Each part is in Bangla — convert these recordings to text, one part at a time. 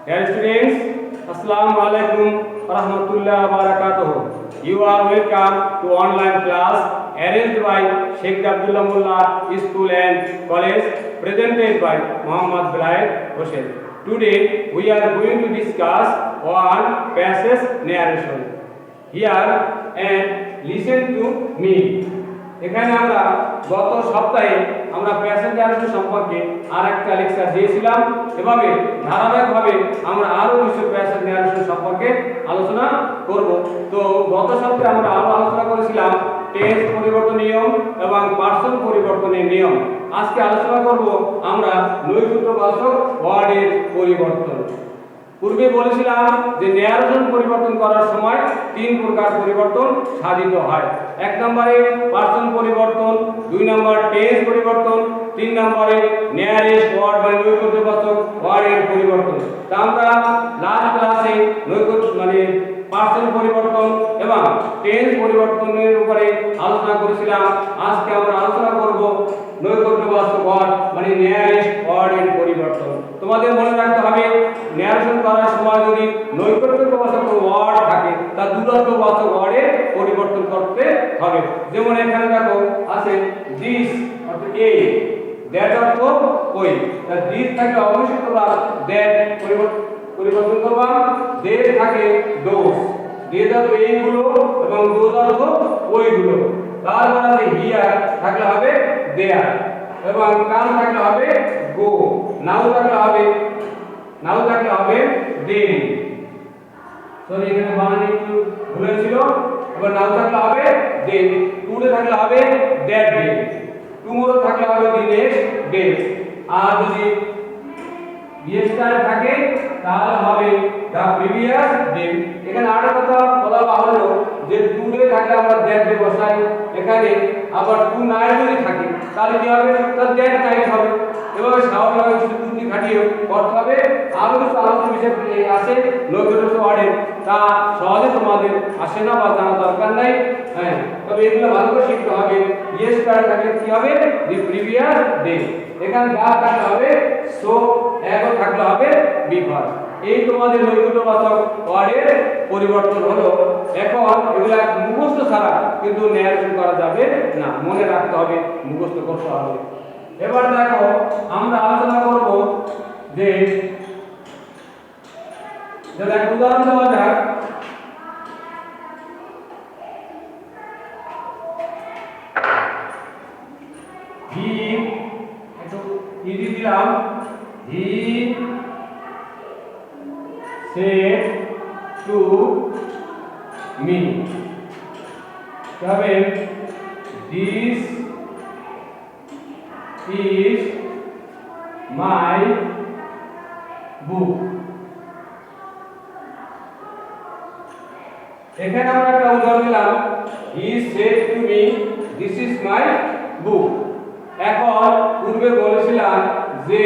Dear students, Assalamu alaikum warahmatullahi wabarakatuh. You are welcome to online class arranged by Sheikh Abdullah Mullah School and College, presented by Muhammad Bilal Hussain. Today we are going to discuss one passage narration. Here and listen to me. এখানে আমরা গত সপ্তাহে আমরা প্যাসেজ ন্যারেশন সম্পর্কে আরেকটা লেকচার দিয়েছিলাম। এভাবে ধারাবাহিকভাবে আমরা আরো কিছু প্যাসেজ ন্যারেশন সম্পর্কে আলোচনা করব। তো গত সপ্তাহে আমরা আরো আলোচনা করেছিলাম টেন্স পরিবর্তন নিয়ম এবং পার্সন পরিবর্তনের নিয়ম। আজকে আলোচনা করব আমরা নৈকট্যবাচক ওয়ার্ডের পরিবর্তন। পূর্বে বলেছিলাম যে ন্যারেশন পরিবর্তন করার সময় তিন প্রকার পরিবর্তন সাধিত হয়। এক নম্বরে পার্সন পরিবর্তন, দুই নম্বর টেন্স পরিবর্তন, তিন নম্বরে নিয়ারেস্ট ওয়ার্ড বা নৈকট্যবাচক ওয়ার্ডের পরিবর্তন। তা আমরা লাস্ট ক্লাসে পার্সন পরিবর্তন এবং টেন্স পরিবর্তনের উপরে আলোচনা করেছিলাম। আজকে আমরা আলোচনা করব নৈকট্যবাচক ওয়ার্ড মানে নিয়ারেস্ট ওয়ার্ডের পরিবর্তন। তোমাদের মনে রাখতে হবে ন্যারেশন করার সময় যদি নৈকট্যবাচক ওয়ার্ড থাকে তা দূরত্ববাচক ওয়ার্ডে পরিবর্তন করতে হবে। যেমন এখানে দেখো আছে দিস অর্থাৎ এই, দ্যাট অর্থ ওই। তা দিস থাকে অবশ্যই তোমরা দ্যাট পরিবর্তন করবা। দে থাকে দোস, দে অর্থ এইগুলো এবং দোস অর্থ ওইগুলো। তারপর আছে হিয়ার থাকলে হবে দেয়ার এবং কাম থাকলে হবে গো, নাও থাকলে হবে দেন। সরি এখানে বানানে একটু ভুল ছিল। এবার নাও থাকলে হবে দেন, টুডে থাকলে হবে দ্যাট ডে, টুমরো থাকলে হবে দি নেক্সট ডে। আর যদি ইয়েস্টারডে থাকে তাহলে হবে দা প্রিভিয়াস ডে। এখানে আরেকটা কথা বলা হলো যে টুডে থাকলে আমরা দ্যাট ডে বসাই এখানে, আবার টু নাইট যদি থাকে তাহলে কি হবে, তার দ্যাট নাইট হবে। এভাবে স্বাভাবিকভাবে কিছু বুদ্ধি খাটিয়ে করতে হবে। আরো কিছু আলোচনা বিষয় আছে নৈকট্য ওয়ার্ডে, তা সহজে তোমাদের আসে না বা জানা দরকার নাই। হ্যাঁ, তবে এগুলো ভালো করে শিখতে হবে। ইয়েস্টারডে থাকলে কি হবে, দি প্রিভিয়াস ডে। এখানে গা থাকলে হবে সো, এগো থাকলে হবে বিফোর। এই তোমাদের নৈকট্যবাচক ওয়ার্ডের পরিবর্তন হলো। এখন এগুলা মুখস্থ ছাড়া কিন্তু ন্যারেশন করা যাবে না, মনে রাখতে হবে, মুখস্থ করতে হবে। এবার দেখো আমরা আলোচনা করব যে একটা উদাহরণ দেওয়া যাক। হি একটু ইজি দিলাম, হি said to me, তবে this is my book। এখানে আমরা একটা উদাহরণ দিলাম, he said to me this is my book। এখন পূর্বে বলেছিলাম যে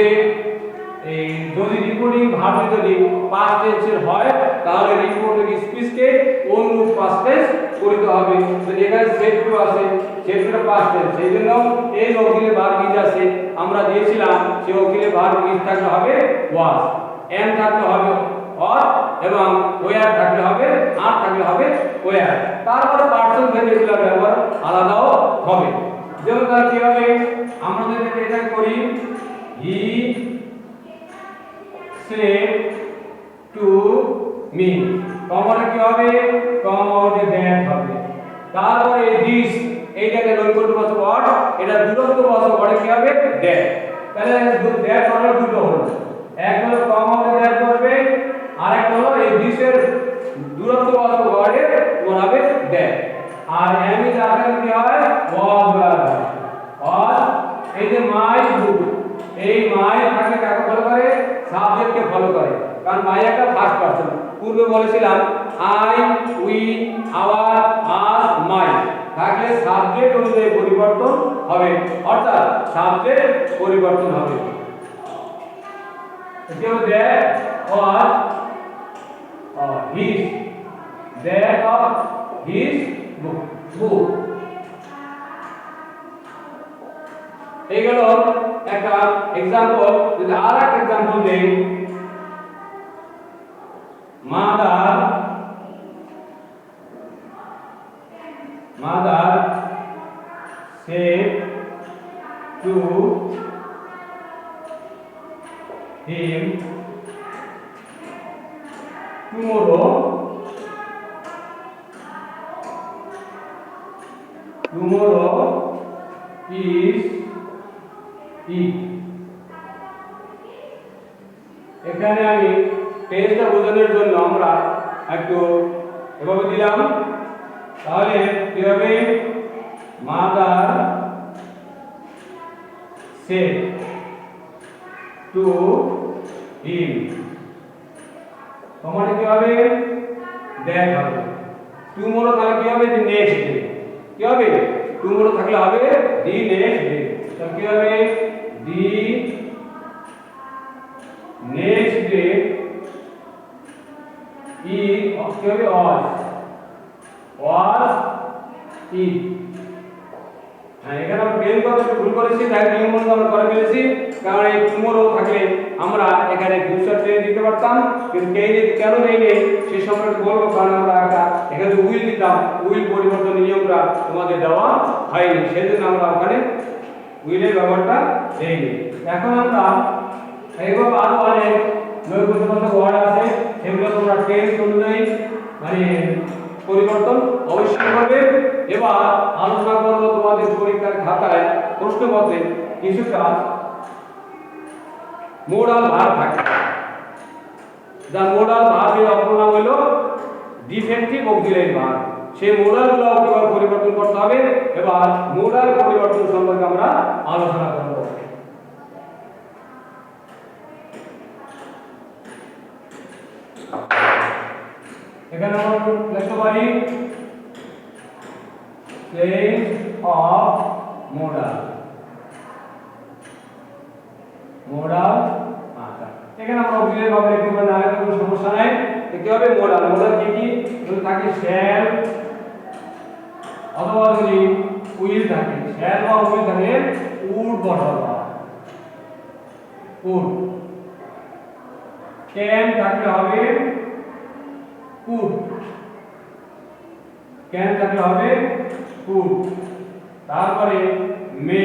এই যদি রিপোর্টিং ভার্ব যদি পাস্ট টেন্সের হয় তাহলে রিপোর্টিং স্পিচকে অনুরূপ পাস্ট টেন্স করতে হবে। তো এখানে সেড টু আছে, সেড টু পাস্ট টেন্স, সেইজন্য এই অকিলে ভার্ব ইজ আছে আমরা দিয়েছিলাম, সেই অকিলে ভার্ব ইজ থাকলে হবে ওয়াজ, এম থাকলে হবে অর এবং ওয়্যার থাকলে হবে আর থাকলে হবে ওয়্যার। তারপরে পার্সন ভেবে এগুলো ব্যবহার আলাদাও হবে। যেমন তার কি হবে, আমরা যদি এটা করি হি said to me, কমনে কি হবে, কমনে দ্যাট হবে। তারপরে দিস, এইটাকে নৈকট্যবাচক ওয়ার্ড, এটা দূরত্ববাচক ওয়ার্ডে কি হবে, দ্যাট। তাহলে দ্যাট হলো দুটো হলো, এক হলো কমনে দ্যাট করবে, আর একটা হলো এই দিসের দূরত্ববাচক ওয়ার্ডে হবে দ্যাট। আর এম ইজ আকারে কি হয়, ওয়াজ। আর এই যে মাই বুক, এই মাই থাকে কাকে ফলো করে, সাবজেক্টকে ফলো করে, কারণ মাই একটা ফার্স্ট পারসন। পূর্বে বলেছিলাম আই, উই, আওয়ার, আস, মাই থাকলে সাবজেক্ট অনুযায়ী পরিবর্তন হবে, অর্থাৎ সাবজেক্ট পরিবর্তন হবে। যেমন that was his, that of his book. এইগুলো একটা এক্সাম্পল। যদি আর একটা এক্সাম্পল দেই, tomorrow is it। এখানে আমি টেন্সটা বোঝানোর জন্য আমরা একটু এভাবে দিলাম, তাহলে কি হবে মাদার said to him, তোমার কি হবে দ্যাট হবে। টুমরো তাহলে কি হবে দি নেক্সট ডে, কি হবে টুমরো থাকলে হবে দি নেক্সট ডে, তো কি হবে দি নেক্সট ডে is কি হবে was it। এখানে আমরা বের করতে ভুল করেছি, তাই নিয়ম মতো আমরা করে ফেলেছি, কারণ এই টুমরো থাকলে আমরা এখানে ফিউচার টেন্স দিতে পারতাম, কিন্তু কেন নেই সে সম্পর্কে বলবো, কারণ আমরা এখানে উইল দিতাম, উইল পরিবর্তনের নিয়মটা তোমাদের দেওয়া হয়নি, সেজন্য আমরা ওখানে উইলের ব্যবহারটা দেইনি। এখন আমরা এইভাবে আরো অনেক নৈপুণ্যগত ওয়ার্ড আছে, সেগুলো তোমরা টেন্স অনুযায়ী মানে পরিবর্তন অবশ্যই করবে। এবার আলোচনা করব তোমাদের পরীক্ষার খাতায় প্রশ্নপত্রে কিছুটা মোডাল ভার্ব থাকে, যা মোডাল ভার্বের অপর নাম হলো ডিফেক্টিভ অক্সিলারি ভার্ব। সেই মোডালগুলো কিভাবে পরিবর্তন করতে হবে, এবার মোডাল পরিবর্তন সম্পর্কে আমরা আলোচনা করব। এখানে আমরা লিখতে পারি চেঞ্জ অফ মোডাল, মোডাল এখানে আমরা অক্সিলারি ভাবে লিখতে পারি, না কোনো সমস্যা নাই। কি হবে মোডাল, মোডাল কি কি থাকে শ্যাল অথবা যদি উইল থাকে, শ্যাল বা উইল থাকে উড বসাবা, উড ক্যান থাকলে হবে কুড, ক্যান থাকলে হবে কুড, তারপরে মে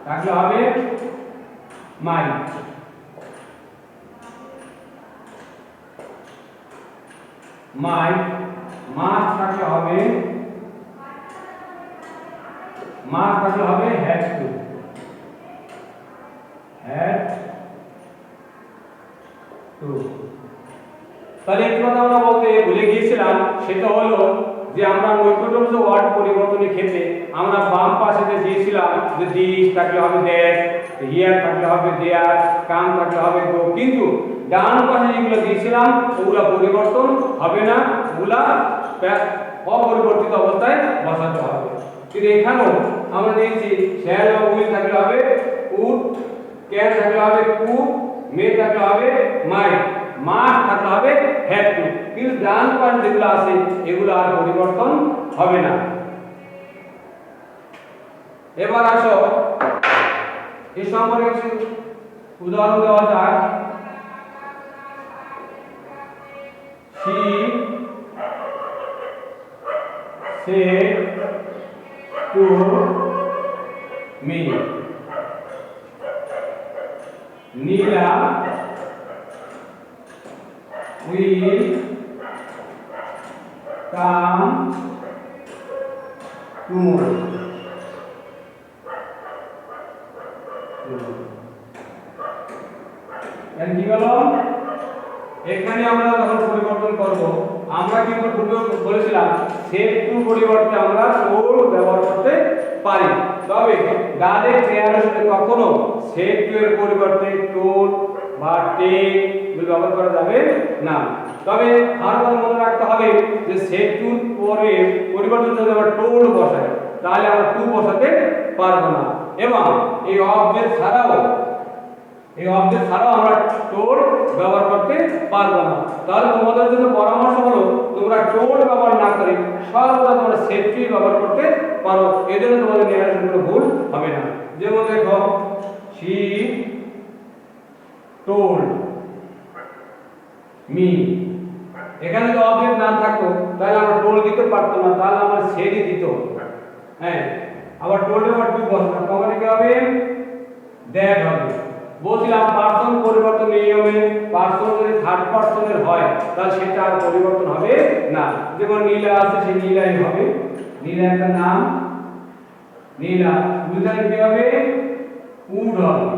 থাকলে হবে মাই, মাই মাস্ট থাকলে হবে হ্যাড টু, হ্যাড টু। তাহলে একটু কথা আমরা বলতে ভুলে গিয়েছিলাম, সেটা হলো যে আমরা নৈপুণ্য ওয়ার্ড পরিবর্তনের ক্ষেত্রে আমরা বাম পাশে যে দিয়েছিলাম যে দিস থাকলে হবে দ্যাট, হিয়ার থাকলে হবে দেয়ার, কাম থাকলে হবে গো, কিন্তু ডান পাশে যেগুলো দিয়েছিলাম ওগুলা পরিবর্তন হবে না, ওগুলা অপরিবর্তিত অবস্থায় বসাতে হবে। কিন্তু এখানেও আমরা দিয়েছি শ্যাল বা উইল থাকলে হবে উড, ক্যান থাকলে হবে কুড, মে থাকলে হবে মাই, মাস্ট থাকলে হবে হ্যাড টু, কিন্তু ডান পাশে যেগুলো আছে এগুলো আর পরিবর্তন হবে না। এবার আসো এই সম্পর্কে কিছু উদাহরণ দেওয়া যাক। she said to me, Neela will come tomorrow। কি হলো এখানে আমরা যখন পরিবর্তন করব, আমরা কিন্তু বলেছিলাম সেট টু পরিবর্তে আমরা টোল ব্যবহার করতে পারি, তবে ডাইরেক্ট ক্রিয়ার সাথে কখনো সেট টু এর পরিবর্তে টোল বা টেক ব্যবহার করা যাবে না। তবে আর কথা মনে রাখতে হবে যে সেট টু পরে পরিবর্তন যদি আমরা টোল বসাই তাহলে আমরা টু বসাতে পারবো না, এবং এই অবজেক্ট ছাড়াও আমরা টোল ব্যবহার করতে পারবো না। তাহলে তোমাদের জন্য পরামর্শ হলো তোমরা টোল ব্যবহার না করে সর্বদা তোমরা সেফটি ব্যবহার করতে পারো, এজন্য তোমাদের নির্বাচন কোনো ভুল হবে না। যেমন দেখো she told me, এখানে যদি অবজেক্ট না থাকতো তাহলে আমরা টোল দিতে পারতো না, তাহলে আমরা সেডই দিত। হ্যাঁ, আবার টোল এর পর টু বসবে, তখন কি হবে দ্যাট হবে, বলছিলাম পার্সন পরিবর্তন নিয়মে পার্সন যদি থার্ড পার্সনের হয় তাহলে সেটা আর পরিবর্তন হবে না। যেমন নীলা আছে, সেই নীলাই হবে, নীলা একটা নাম, নীলা উদাহরণ কি হবে, উড হবে,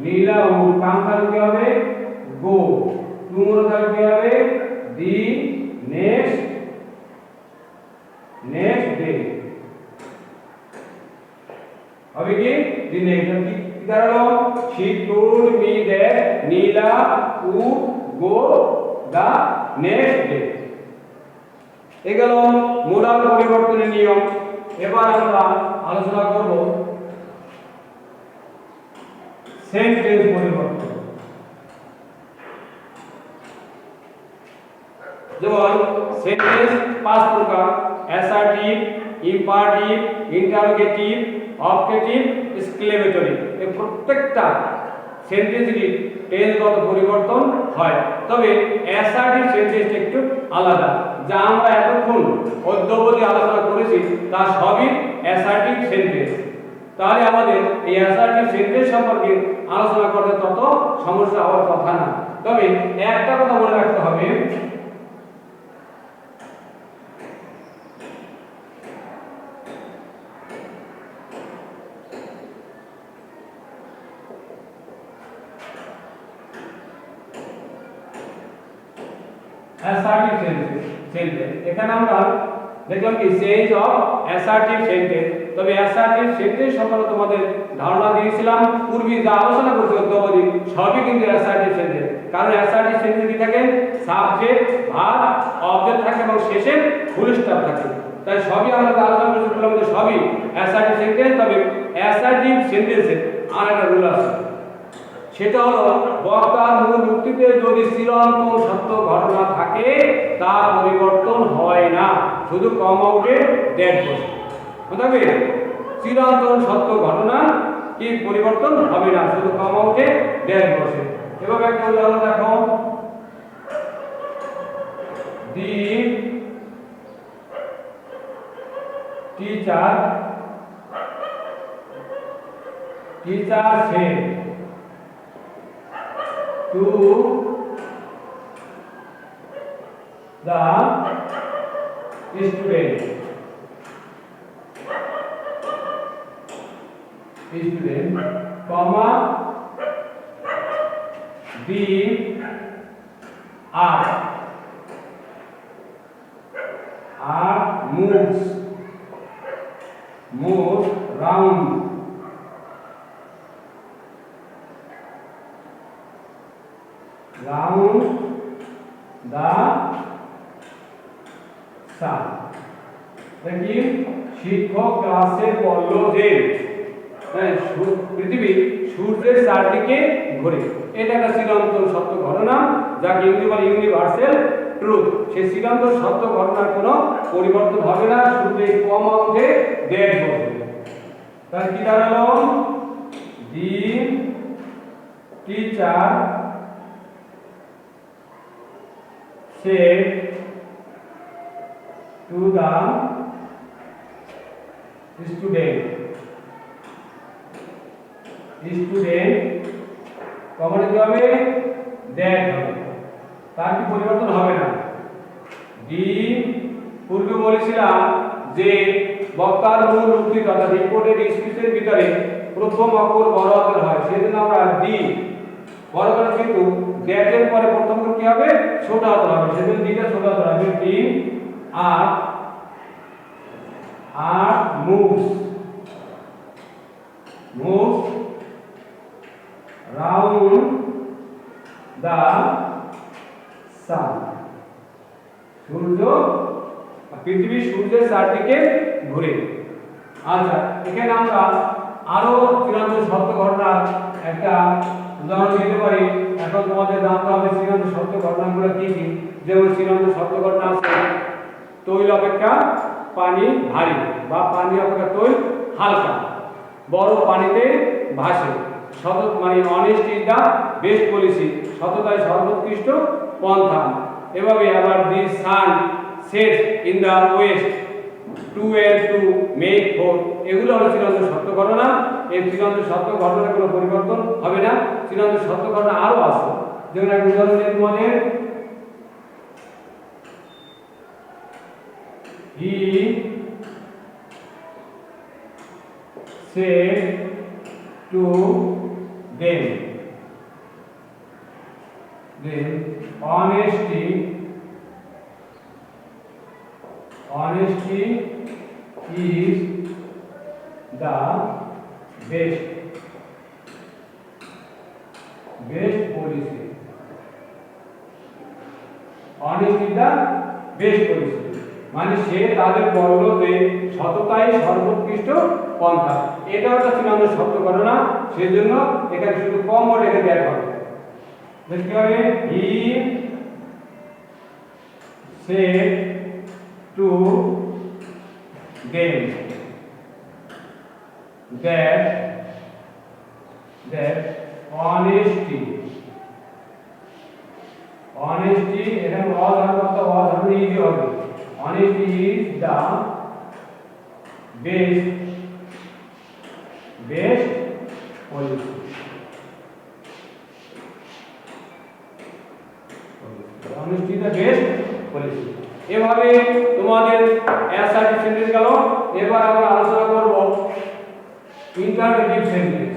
নীলা উড। কাঙ্কাল কি হবে, গো। টুমোরো কি হবে, দি নেক্সট ডে হবে কি, দি নেক্সট। কি দাঁড়ালো, she told me that Nila would go the next day। এগুলো মোডাল পরিবর্তনের নিয়ম। এবার আমরা আলোচনা করব সেন্টেন্স পরিবর্তন। যেমন সেন্টেন্স পাঁচ প্রকার: assertive, imperative, interrogative, objective, exclamatory. এই প্রত্যেকটা সেন্টেন্সেরই টেন্সগত পরিবর্তন হয়, তবে অ্যাসার্টিভ সেন্টেন্সটা একটু আলাদা। যা আমরা এতক্ষণ অদ্যবধি আলোচনা করেছি তা সবই অ্যাসার্টিভ সেন্টেন্স। তাহলে আমাদের এই অ্যাসার্টিভ সেন্টেন্স সম্পর্কে আলোচনা করতে তত সমস্যা হওয়ার কথা না। তবে একটা কথা মনে রাখতে হবে, অ্যাসার্টিভ সেন্টেন্স। এখানে আমরা দেখলাম কি চেঞ্জ অফ অ্যাসার্টিভ সেন্টেন্স। তবে অ্যাসার্টিভ সেন্টেন্স সম্পর্কে তোমাদের ধারণা দিয়েছিলাম পূর্বে, যা আলোচনা করছি অদ্যবধি সবই কিন্তু অ্যাসার্টিভ সেন্টেন্স। কারণ অ্যাসার্টিভ সেন্টেন্স কি থাকে, সাবজেক্ট, ভার্ব, অবজেক্ট থাকে এবং শেষে ফুল স্টপ থাকে। তাই সবই আমরা আলোচনা করছি, সবই অ্যাসার্টিভ সেন্টেন্স। তবে অ্যাসার্টিভ সেন্টেন্সের আর একটা রুল আছে, সেটা হলো বক্তার মূল উক্তিতে যদি চিরন্তন সত্য ঘটনা থাকে তা পরিবর্তন হয় না, শুধু কম আউটে দ্যাট বসে। তবে চিরন্তন সত্য ঘটনা কি পরিবর্তন হবে না, শুধু কম আউটে দ্যাট বসে। এভাবে একটা উদাহরণ দেখো, the teacher said to the student, comma, the earth moves round the sun। দেখি শিক্ষক ক্লাসে বলল যে পৃথিবী সূর্যের চারদিকে ঘোরে। এটা একটা চিরন্তন সত্য ঘটনা, যাকে ইংরেজি বলে ইউনিভার্সাল ট্রুথ। সেই চিরন্তন সত্য ঘটনার কোনো পরিবর্তন হবে না, শুধু এই কম আউটে দ্যাট বসবে। তাহলে কি দাঁড়ালো, the teacher said to the student common কি হবে, দ্যাট হবে, তার কি পরিবর্তন হবে না। ডি পূর্বে বলেছিলাম যে বক্তার মূল উক্তি তথা রিপোর্টেড স্পিচের ভিতরে প্রথম অক্ষর বড় হাতের হয়, সেজন্য আমরা ডি বড় করে, কিন্তু দ্যাটের পরে প্রথম অক্ষর কি হবে, ছোট হাতের হবে, সেজন্য ডিটা ছোট হাতের হবে। The earth moves round the sun। সূর্য পৃথিবী সূর্যের চারদিকে ঘুরে। আচ্ছা, এখানে আমরা আরো চিরন্তন সত্য ঘটনার একটা উদাহরণ দিতে পারি। এখন তোমাদের জানতে হবে চিরন্তন সত্য ঘটনাগুলো কি কি। যেমন চিরন্তন সত্য ঘটনা আছে, তৈল অপেক্ষা পানি ভারী, বা পানি অপেক্ষা তৈল হালকা, বড় পানিতে ভাসে, honesty is the best policy, সততাই সর্বোৎকৃষ্ট পন্থা। এভাবে আবার the sun sets in the west, 2 and 2 make 4। এগুলো হলো চিরন্তন সত্য ঘটনা। এই চিরন্তন সত্য ঘটনার কোনো পরিবর্তন হবে না, চূড়ান্ত সত্য ঘটনা আরো আছে। যেমন একটা উদাহরণ দিই তোমাদের, he said to them, then honesty is the best policy. Honesty is the best policy. মানে সে তাদের বলল যে সততাই সর্বোৎকৃষ্ট পন্থা। এটা হচ্ছে চূড়ান্ত সত্য ঘটনা, সেজন্য এখানে শুধু কম রেখে দেওয়া হবে। দেখতে হবে, হি said to them that honesty এখানে হবে ইজি হবে। honesty is the best policy. honesty is the best policy. এভাবে তোমাদের অ্যাসার্টিভ সেন্টেন্স গেল। এবার আমরা আলোচনা করব ইন্টারোগেটিভ সেন্টেন্স।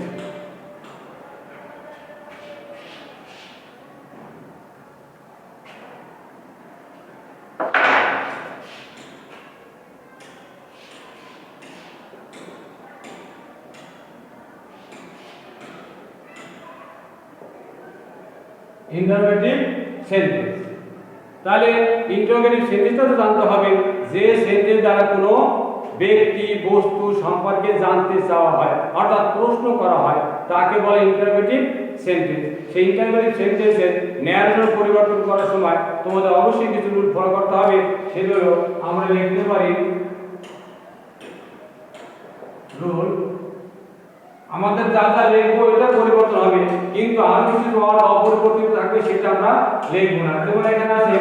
ইন্টারোগেটিভ সেন্টেন্স, তাহলে ইন্টারোগেটিভ সেন্টেন্সটা তো জানতে হবে যে সেন্টেন্স দ্বারা কোনো ব্যক্তি বস্তু সম্পর্কে জানতে চাওয়া হয়, অর্থাৎ প্রশ্ন করা হয়, তাকে বলে ইন্টারোগেটিভ সেন্টেন্স। সেই ইন্টারোগেটিভ সেন্টেন্সের ন্যারেশন পরিবর্তন করার সময় তোমাদের অবশ্যই কিছু রুল ফলো করতে হবে। সেগুলো আমরা লিখতে পারি, রুল আমাদের যা যা লিখবো এটা পরিবর্তন হবে, কিন্তু আরো কিছু ওয়ার্ড অপরিবর্তিত থাকবে, সেটা আমরা লিখব না। যেমন এখানে আছে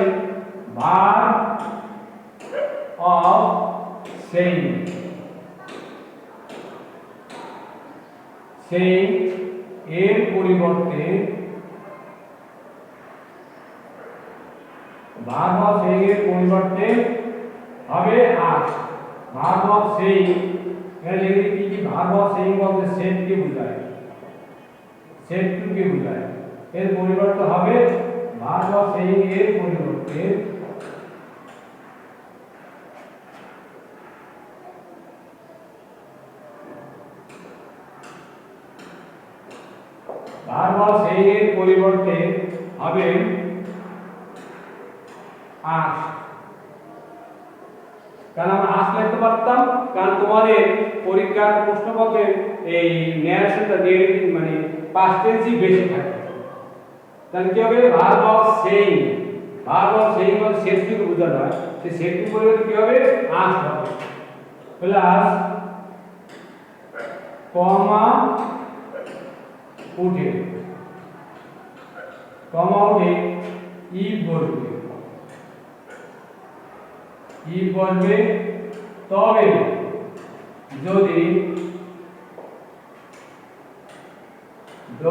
ভার্ব অফ সেইং, এর পরিবর্তে ভার্ব অফ সেইং এর পরিবর্তে হবে আস্ক। ভার্ব অফ সেইং এর লিখে কি ভার্ব অফ সেইং বলতে সেড কে বোঝায়, সেড টু কে বোঝায়, এর পরিবর্তে হবে ভার্ব অফ সেইং এর পরিবর্তে ভার্ব অফ সেইং এর পরিবর্তে হবে আস্ক। কারণ আমরা আস্ক লিখতে পারতাম, কারণ তোমাদের পরীক্ষার প্রশ্নপত্রে এই ন্যারেশনটা মানে পাস্ট টেন্সই বেশি থাকে। তাহলে কি হবে, verb of saying, verb of saying মানে সেটটিকে বোঝানো হয়, সেই সেটটি পরিবর্তে কি হবে আস্ক হবে, প্লাস কমা উঠে ইফ বসবে, ইফ বসবে তবে যদি WH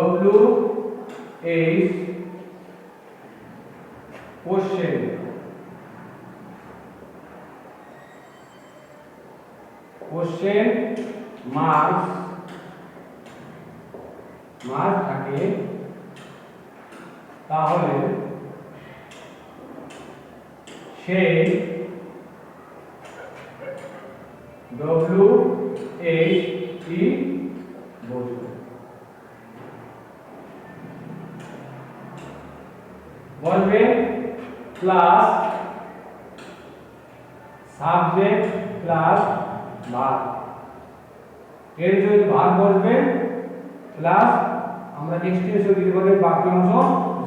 কোশ্চেন মার্ক থাকে, তাহলে সেই WH বসবে। বলবে প্লাস সাবজেক্ট প্লাস ভার্ব, এর যদি ভার্ব বসবে প্লাস আমরা এক্সটেনশন দিতে পারি, বাকি অংশ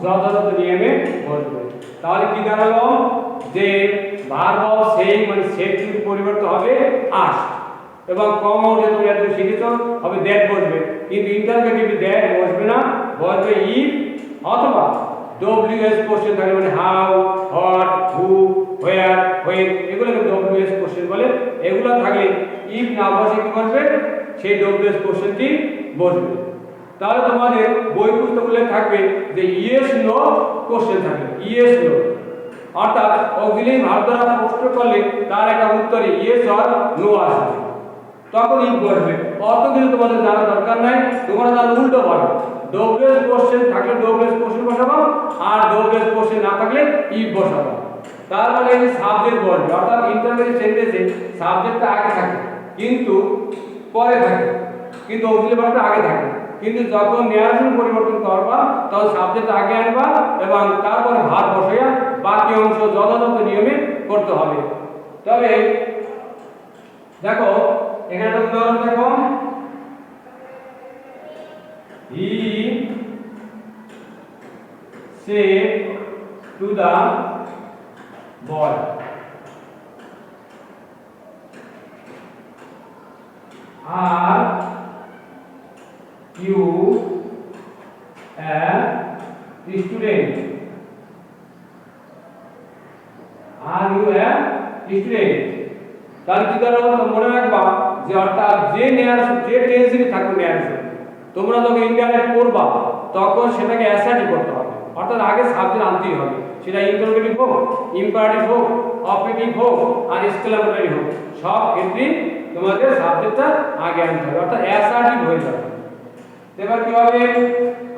যথাযথ নিয়মে বসবে। তাহলে কি দাঁড়ালো যে ভার্ব অফ সেইং মানে সেটটির পরিবর্তে হবে আস্ক, এবং কমা উঠে তুমি এত শিখেছো হবে দ্যাট বসবে, কিন্তু ইন্টারোগেটিভ দ্যাট বসবে না, বসবে ইফ অথবা WH কোশ্চেন থাকে, মানে how, what, who, where, when, এগুলোকে WH কোশ্চেন বলে। এগুলো থাকলে ইফ না বসে কি বসবে, সেই WH কোশ্চেনটি বসবে। তাহলে তোমাদের বই পুস্তকগুলো থাকবে যে ইয়েস নো কোশ্চেন থাকবে, ইয়েস নো, অর্থাৎ অক্সিলিয়ারি ভার্ব দ্বারা প্রশ্ন করলে তার একটা উত্তরে ইয়েস অর নো আসবে, তখন ইফ বসবে। অত কিছু তোমাদের জানা দরকার নাই, তোমরা তার উল্টো পারো, ডবলেস কোশ্চেন থাকলে ডবলেস কোশ্চেন বসাবো, আর ডবলেস কোশ্চেন না থাকলে ইফ বসাবো। তার মানে এই সাবজেক্ট বসবে, অর্থাৎ ইন্টারমিডিয়েট সেন্টেন্সে সাবজেক্টটা আগে থাকে কিন্তু পরে থাকে, কিন্তু অক্সিলিয়ারি ভার্বটা আগে থাকে। কিন্তু যখন নেয়ারেশন পরিবর্তন করবা তখন সাবজেক্ট আগে আনবা এবং তারপরে ভার্ব বসাইয়া বাকি অংশ যথাযথ নিয়মে করতে হবে। তবে দেখো এখানে একটা উদাহরণ দেখো, হি said to the boy, are you a student? Are you a student? তাহলে কি করো মনে রাখবা যে অর্থাৎ যে নেয়ারেশন যে টেন্সে থাকবে নেয়ারেশন তোমরা যখন ইনডাইরেক্ট করবা তখন সেটাকে অ্যাসার্টিভ করতে হবে, অর্থাৎ আগে সাবজেক্ট আনতেই হবে, সেটা ইন্টারোগেটিভ হোক, ইম্পারেটিভ হোক, অপেটিভ হোক আর এক্সক্লেমেটরি হোক, সব ক্ষেত্রেই তোমাদের সাবজেক্টটা আগে আনতে হবে, অর্থাৎ অ্যাসার্টিভ হয়ে যাবে। এবার কি হবে,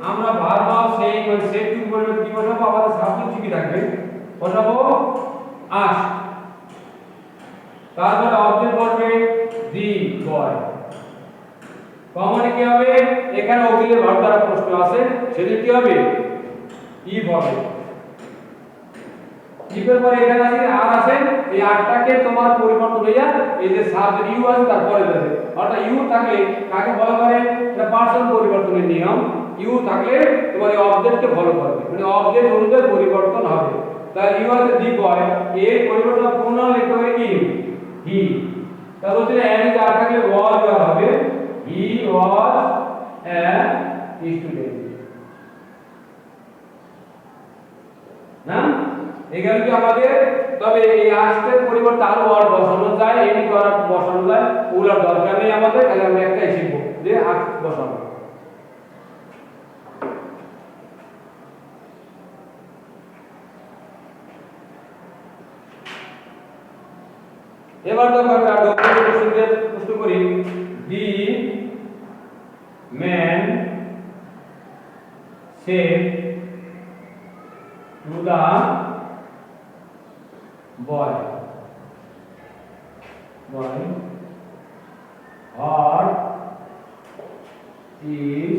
আমরা ভার্ব অফ সেই মানে সেট টু পরিবর্তে কি বসাবো, আমাদের সাবজেক্ট ঠিকই থাকবে, বসাবো আস, তারপরে অবজেক্ট বসবে দি বয়। কমনে কি হবে, এখানে অক্সিলিয়ারি ভার্ব দ্বারা প্রশ্ন আছে, সেদিন কি হবে ইফ হবে। ইফের পরে এখানে আছে আর আছে, এই আরটাকে তোমার পরিবর্তন হইয়া এই যে সাবজেক্ট ইউ আছে তারপরে যাবে, অর্থাৎ ইউ থাকলে কাকে ফলো করে, এটা পার্সন পরিবর্তনের নিয়ম, ইউ থাকলে তোমার এই অবজেক্টকে ফলো করবে, মানে অবজেক্ট অনুযায়ী পরিবর্তন হবে। তাহলে ইউ আছে দি বয়, এর পরিবর্তন পূর্ণ লিখতে হবে কি হি, তাহলে হচ্ছে এনি আর থাকলে ওয়াজ হবে, হি ওয়াজ এ স্টুডেন্ট না। এখানে কি আমাদের তবে এই আজকের পরিবর্তে আরো ওয়ার্ড বসানো যায়, এনি করা বসানো যায়, ওগুলোর দরকার নেই আমাদের, তাহলে আমরা একটাই শিখবো যে আজ বসানো। এবার দেখো একটা ডকুমেন্ট কোশ্চেন দিয়ে প্রশ্ন করি, the man said to the boy, what is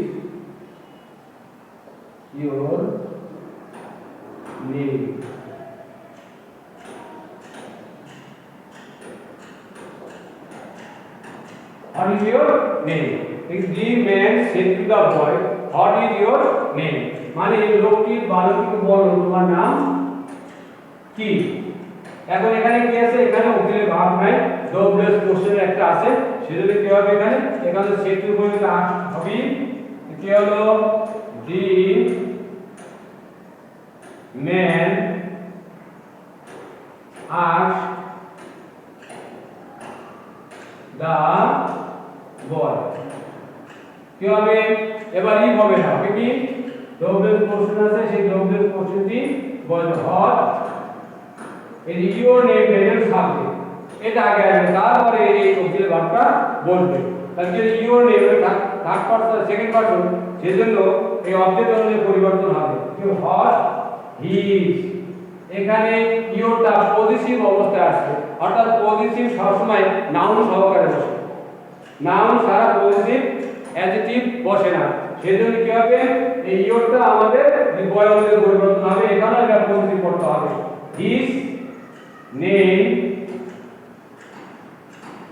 your name? What is your name? The man said to the boy, what is your name? মানে এই লোকটি বালককে বলো তোমার নাম কি। এখন এখানে কি আছে, এখানে অক্সিলিয়ারি ভার্ব নাই, ডবলেস কোশ্চেন একটা আছে, সেজন্য কি হবে এখানে সেট টু পরিবর্তে আস হবে, কি হলো দি ম্যান আস্কড দা বয়, কি হবে এবার ই হবে না, হবে কি ডবলেস কোশ্চেন আছে, সেই ডবলেস কোশ্চেনটি বল হট এই ইওর নেম ভেরিয়েবল সাবজেক্ট, এটা আগে আসবে, তারপরে এই অক্সিলিয়ারি ভার্বটা বলবে। তাহলে your name third person second person, সেজন্য এই অবজেক্ট অনুযায়ী পরিবর্তন হবে, কি হট হিজ, এখানে ইওরটা পজিটিভ অবস্থায় আসবে, অর্থাৎ পজিটিভ সবসময় নাউন সহকারে বসে, নাউন ছাড়া পজিটিভ অ্যাডজেক্টিভ বসে না, সেজন্য কি হবে এই ইওরটা আমাদের বয় অনুযায়ী পরিবর্তন হবে, এখানে এটা পজিটিভ করতে হবে, হিজ নেম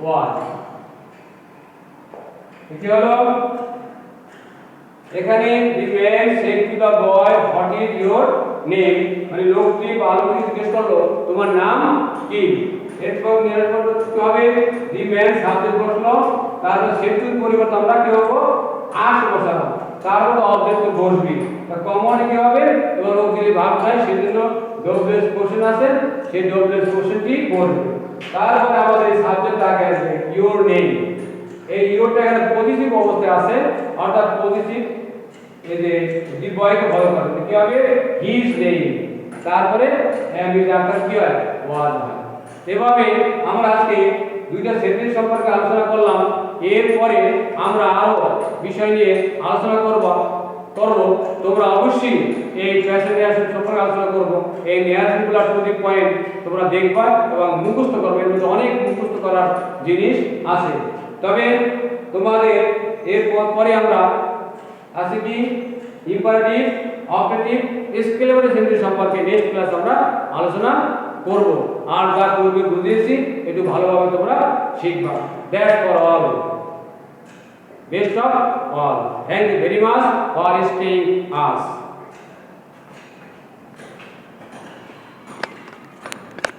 ওয়াজ, কি হলো এখানে the man said to the boy what is your name, মানে লোকটি বালককে জিজ্ঞেস করলো তোমার নাম কি, এরপর নির্ণয় করতে হবে দি ম্যান সাবজেক্ট বসলো, তারপর সেড টুর পরিবর্তে আমরা কি হবো আস বসাবো, তারপর অবজেক্ট বসবি, তা কমন কি হবে তোমার অক্সিলিয়ারি ভার্ব নাই, সেজন্য ডবলেস কোশ্চেন আছে, সেই ডবলেস কোশ্চেনটি বসবে, তারপরে আমাদের এই সাবজেক্ট আগে আসবে ইওর নেম, এই ইওরটা এখানে পজিটিভ অবস্থায় আছে, অর্থাৎ পজিটিভ এই যে ডি বয়কে ফলো করবে কি হবে হি ইজ নেইং, তারপরে এম ইজ আফটার কি হয় ওয়াজ হয়। এভাবে আমরা আজকে দুইটা সেন্টেন্স সম্পর্কে আলোচনা করলাম। এরপরে আমরা আরো বিষয় নিয়ে আলোচনা করব। তোমরা অবশ্যই এই প্যাসেজ নেয়ার সম্পর্কে আলোচনা করব। এই নেয়ারগুলো টু দি পয়েন্ট তোমরা দেখবা এবং মুখস্থ করবে, এর মধ্যে অনেক মুখস্থ করার জিনিস আছে। তবে তোমাদের পরে আমরা আছে কি ইম্পারেটিভ, অপারেটিভ, এক্সক্লেমেটরি সেন্টেন্স সম্পর্কে নেক্সট ক্লাস আমরা আলোচনা করব। আর যা পূর্বে বুঝিয়েছি একটু ভালোভাবে তোমরা শিখবা। That's for all, best of all, thank you very much for staying us.